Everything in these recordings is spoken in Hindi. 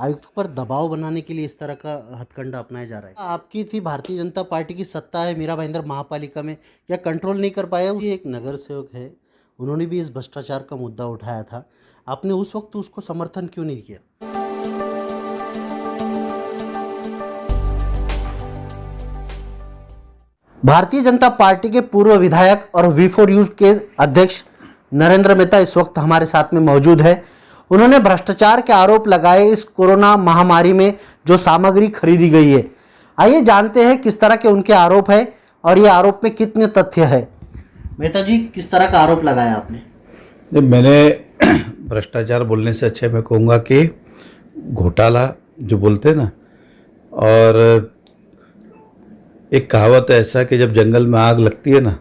आयुक्त पर दबाव बनाने के लिए इस तरह का हथकंडा अपनाया जा रहा है। आपकी थी भारतीय जनता पार्टी की सत्ता है मीरा भाईंदर महापालिका में, क्या कंट्रोल नहीं कर पाया? ये एक नगर सेवक है, उन्होंने भी इस भ्रष्टाचार का मुद्दा उठाया था, आपने उस वक्त उसको समर्थन क्यों नहीं किया? भारतीय जनता पार्टी के पूर्व विधायक और V4U के अध्यक्ष नरेंद्र मेहता इस वक्त हमारे साथ में मौजूद है। उन्होंने भ्रष्टाचार के आरोप लगाए इस कोरोना महामारी में जो सामग्री खरीदी गई है। आइए जानते हैं किस तरह के उनके आरोप है और ये आरोप में कितने तथ्य है। मेहता जी, किस तरह का आरोप लगाया आपने? मैंने भ्रष्टाचार बोलने से अच्छा मैं कहूँगा कि घोटाला जो बोलते हैं ना, और एक कहावत है ऐसा कि जब जंगल में आग लगती है ना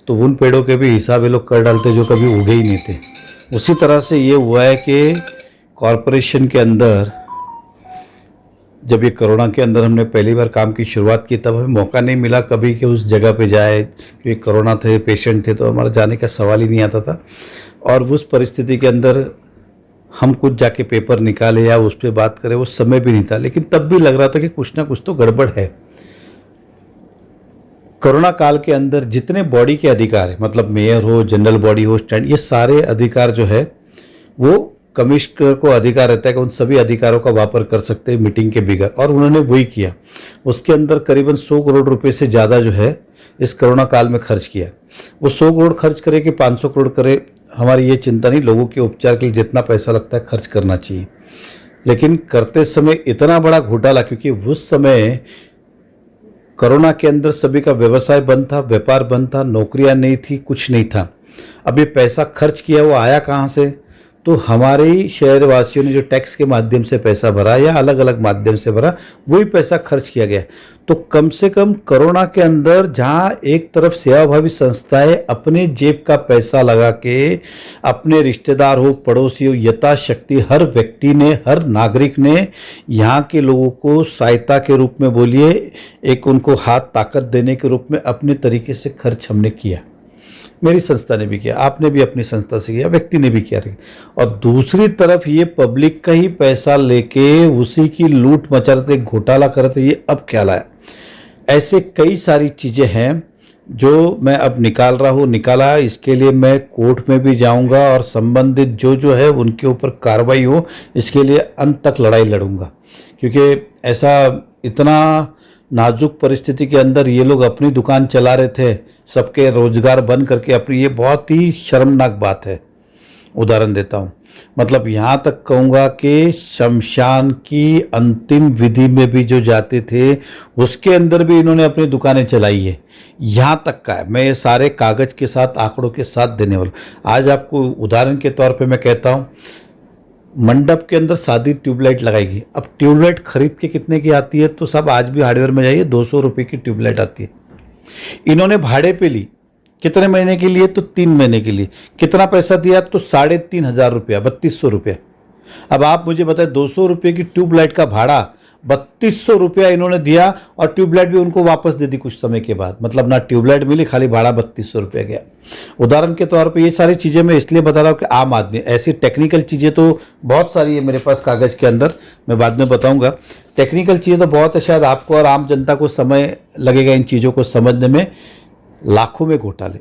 तो उन पेड़ों के भी हिसाब ये लोग कर डालते जो कभी उगे ही नहीं थे। उसी तरह से ये हुआ है कि कॉरपोरेशन के अंदर जब ये कोरोना के अंदर हमने पहली बार काम की शुरुआत की तब हमें मौका नहीं मिला कभी कि उस जगह पे जाए, क्योंकि कोरोना थे, पेशेंट थे, तो हमारा जाने का सवाल ही नहीं आता था। और उस परिस्थिति के अंदर हम कुछ जाके पेपर निकाले या उस पर बात करें वो समय भी नहीं था, लेकिन तब भी लग रहा था कि कुछ ना कुछ तो गड़बड़ है। कोरोना काल के अंदर जितने बॉडी के अधिकार है, मतलब मेयर हो, जनरल बॉडी हो, स्टैंड, ये सारे अधिकार जो है वो कमिश्नर को अधिकार रहता है कि उन सभी अधिकारों का वापर कर सकते हैं मीटिंग के बगैर, और उन्होंने वही किया। उसके अंदर करीबन 100 करोड़ रुपए से ज़्यादा जो है इस कोरोना काल में खर्च किया। वो 100 करोड़ खर्च करे कि 500 करोड़ करे, हमारी ये चिंता नहीं, लोगों के उपचार के लिए जितना पैसा लगता है खर्च करना चाहिए। लेकिन करते समय इतना बड़ा घोटाला, क्योंकि उस समय कोरोना के अंदर सभी का व्यवसाय बंद था, व्यापार बंद था, नौकरियां नहीं थी, कुछ नहीं था। अब ये पैसा खर्च किया वो आया कहाँ से? तो हमारे ही शहरवासियों ने जो टैक्स के माध्यम से पैसा भरा या अलग अलग माध्यम से भरा, वही पैसा खर्च किया गया। तो कम से कम कोरोना के अंदर जहाँ एक तरफ सेवाभावी संस्थाएं अपने जेब का पैसा लगा के अपने रिश्तेदार हो, पड़ोसी हो, यथाशक्ति हर व्यक्ति ने, हर नागरिक ने यहाँ के लोगों को सहायता के रूप में बोलिए, एक उनको हाथ ताकत देने के रूप में अपने तरीके से खर्च हमने किया। मेरी संस्था ने भी किया, आपने भी अपनी संस्था से किया, व्यक्ति ने भी किया। और दूसरी तरफ ये पब्लिक का ही पैसा लेके उसी की लूट मचा रहे थे, घोटाला कर रहे थे। ये अब क्या लाया? ऐसे कई सारी चीज़ें हैं जो मैं अब निकाला। इसके लिए मैं कोर्ट में भी जाऊंगा और संबंधित जो है उनके ऊपर कार्रवाई हो, इसके लिए अंत तक लड़ाई लड़ूंगा। क्योंकि ऐसा इतना नाजुक परिस्थिति के अंदर ये लोग अपनी दुकान चला रहे थे, सबके रोजगार बंद करके अपनी, ये बहुत ही शर्मनाक बात है। उदाहरण देता हूँ, मतलब यहाँ तक कहूँगा कि शमशान की अंतिम विधि में भी जो जाते थे उसके अंदर भी इन्होंने अपनी दुकानें चलाई है। यहाँ तक का है, मैं ये सारे कागज़ के साथ, आंकड़ों के साथ देने वाला। आज आपको उदाहरण के तौर पे मैं कहता हूँ, मंडप के अंदर शादी ट्यूबलाइट लगाएगी। अब ट्यूबलाइट खरीद के कितने की आती है? तो सब आज भी हार्डवेयर में जाइए, 200 रुपये की ट्यूबलाइट आती है। इन्होंने भाड़े पे ली, कितने महीने के लिए? तो 3 महीने के लिए। कितना पैसा दिया? तो 3,500 रुपया, 3200 रुपया। अब आप मुझे बताएं, 200 रुपये की ट्यूबलाइट का भाड़ा 3200 रुपया इन्होंने दिया, और ट्यूबलाइट भी उनको वापस दे दी कुछ समय के बाद। मतलब ना ट्यूबलाइट मिली, खाली भाड़ा 3200 रुपया गया। उदाहरण के तौर पे ये सारी चीज़ें मैं इसलिए बता रहा हूँ कि आम आदमी, ऐसी टेक्निकल चीज़ें तो बहुत सारी है मेरे पास कागज़ के अंदर, मैं बाद में बताऊँगा। टेक्निकल चीज़ें तो बहुत है, शायद आपको और आम जनता को समय लगेगा इन चीज़ों को समझने में। लाखों में घोटाले,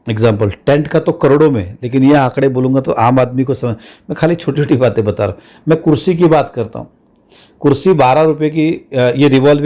एग्जाम्पल टेंट का तो करोड़ों में, लेकिन ये आंकड़े बोलूँगा तो आम आदमी को समझ, मैं खाली छोटी छोटी बातें बता रहा हूँ। मैं कुर्सी की बात करता हूँ, कुर्सी 12 रुपये की, ये रिवॉल्विंग